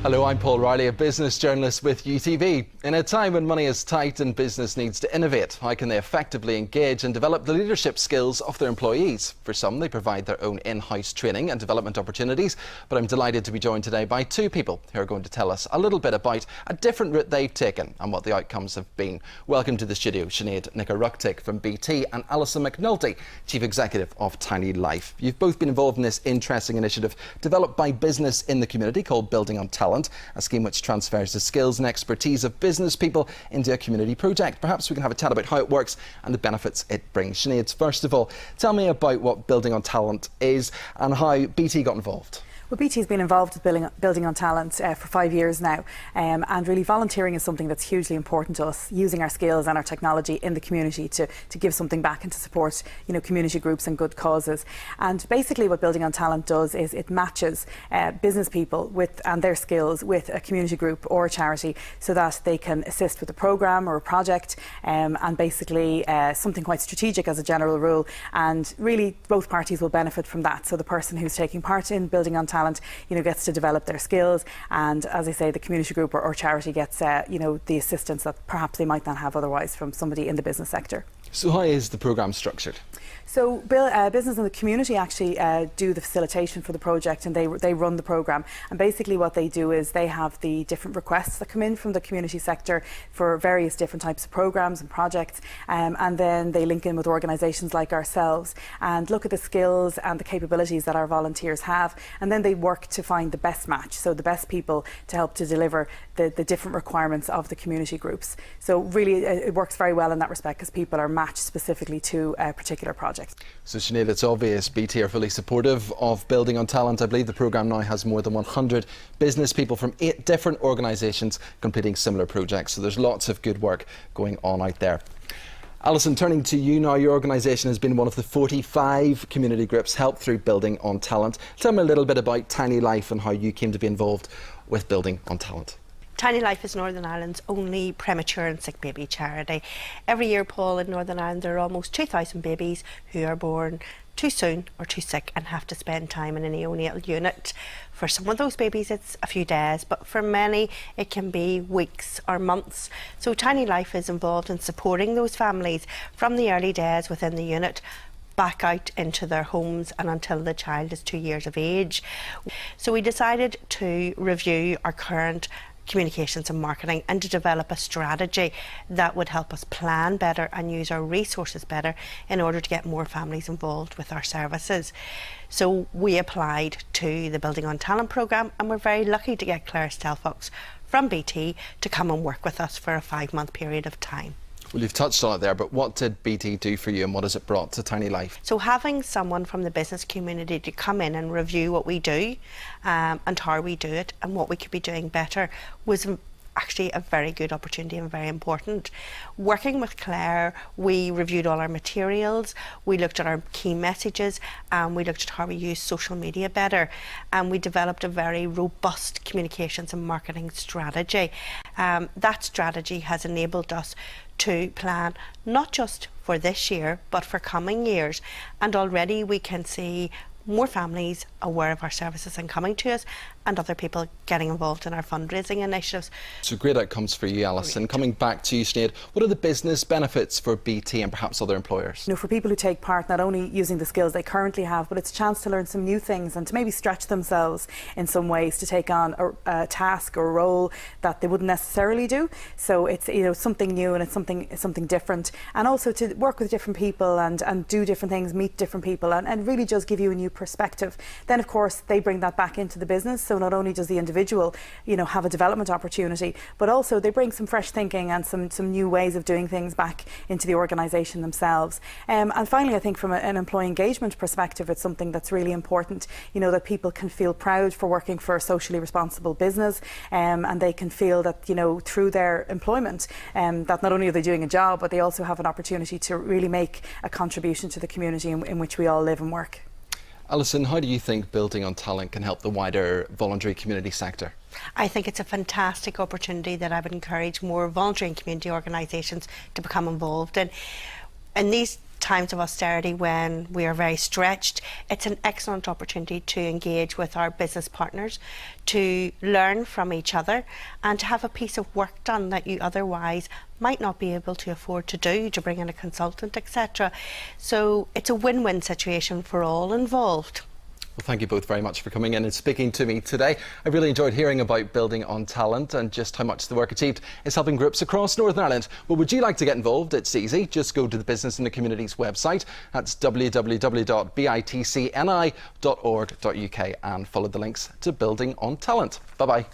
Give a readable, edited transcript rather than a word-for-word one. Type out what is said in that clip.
Hello, I'm Paul Riley, a business journalist with UTV. In a time when money is tight and business needs to innovate, how can they effectively engage and develop the leadership skills of their employees? For some, they provide their own in-house training and development opportunities. But I'm delighted to be joined today by two people who are going to tell us a little bit about a different route they've taken and what the outcomes have been. Welcome to the studio, Sinead Nicarugtic from BT and Alison McNulty, Chief Executive of Tiny Life. You've both been involved in this interesting initiative developed by business in the community called Building on Talent, a scheme which transfers the skills and expertise of business people into a community project. Perhaps we can have a chat about how it works and the benefits it brings. Sinead, first of all, tell me about what Building on Talent is and how BT got involved. Well, BT has been involved with building on talent for 5 years now, and really volunteering is something that's hugely important to us, using our skills and our technology in the community to give something back and to support community groups and good causes. And basically what Building on Talent does is it matches business people and their skills with a community group or a charity so that they can assist with a programme or a project, and basically something quite strategic as a general rule, and really both parties will benefit from that. So the person who's taking part in Building on Talent gets to develop their skills, and as I say, the community group or charity gets the assistance that perhaps they might not have otherwise from somebody in the business sector. So how is the programme structured? So business in the community actually do the facilitation for the project, and they run the programme. And basically what they do is they have the different requests that come in from the community sector for various different types of programmes and projects, and then they link in with organisations like ourselves and look at the skills and the capabilities that our volunteers have, and then they work to find the best match, so the best people to help to deliver the different requirements of the community groups. So really it works very well in that respect because people are matched specifically to a particular project. So Sinead, it's obvious BT are fully supportive of Building on Talent. I believe the programme now has more than 100 business people from 8 different organisations completing similar projects. So there's lots of good work going on out there. Alison, turning to you now, your organisation has been one of the 45 community groups helped through Building on Talent. Tell me a little bit about Tiny Life and how you came to be involved with Building on Talent. Tiny Life is Northern Ireland's only premature and sick baby charity. Every year, Paul, in Northern Ireland there are almost 2,000 babies who are born too soon or too sick and have to spend time in a neonatal unit. For some of those babies it's a few days, but for many it can be weeks or months. So Tiny Life is involved in supporting those families from the early days within the unit back out into their homes and until the child is 2 years of age. So we decided to review our current communications and marketing and to develop a strategy that would help us plan better and use our resources better in order to get more families involved with our services. So we applied to the Building on Talent programme, and we're very lucky to get Claire Stelfox from BT to come and work with us for a 5-month period of time. Well, you've touched on it there, but what did BT do for you and what has it brought to Tiny Life? So having someone from the business community to come in and review what we do and how we do it and what we could be doing better was actually a very good opportunity and very important. Working with Claire, we reviewed all our materials, we looked at our key messages, and we looked at how we use social media better, and we developed a very robust communications and marketing strategy. That strategy has enabled us to plan not just for this year but for coming years, and already we can see more families aware of our services and coming to us, and other people getting involved in our fundraising initiatives. So great outcomes for you, Alison. Great. Coming back to you, Sinead, what are the business benefits for BT and perhaps other employers? For people who take part, not only using the skills they currently have, but it's a chance to learn some new things and to maybe stretch themselves in some ways to take on a task or a role that they wouldn't necessarily do. So it's something new and it's something different, and also to work with different people and do different things, meet different people, and really just give you a new perspective. Then of course they bring that back into the business. So not only does the individual, have a development opportunity, but also they bring some fresh thinking and some new ways of doing things back into the organisation themselves. And finally, I think from an employee engagement perspective, it's something that's really important, that people can feel proud for working for a socially responsible business, and they can feel that, through their employment, that not only are they doing a job, but they also have an opportunity to really make a contribution to the community in which we all live and work. Alison, how do you think Building on Talent can help the wider voluntary community sector? I think it's a fantastic opportunity that I would encourage more voluntary and community organisations to become involved in. In these times of austerity when we are very stretched, it's an excellent opportunity to engage with our business partners, to learn from each other and to have a piece of work done that you otherwise might not be able to afford to do, to bring in a consultant, etc. So it's a win-win situation for all involved. Well, thank you both very much for coming in and speaking to me today. I really enjoyed hearing about building on talent and just how much the work achieved is helping groups across Northern Ireland. Well, would you like to get involved? It's easy. Just go to the Business and the Communities website. That's www.bitcni.org.uk and follow the links to Building on Talent. Bye-bye.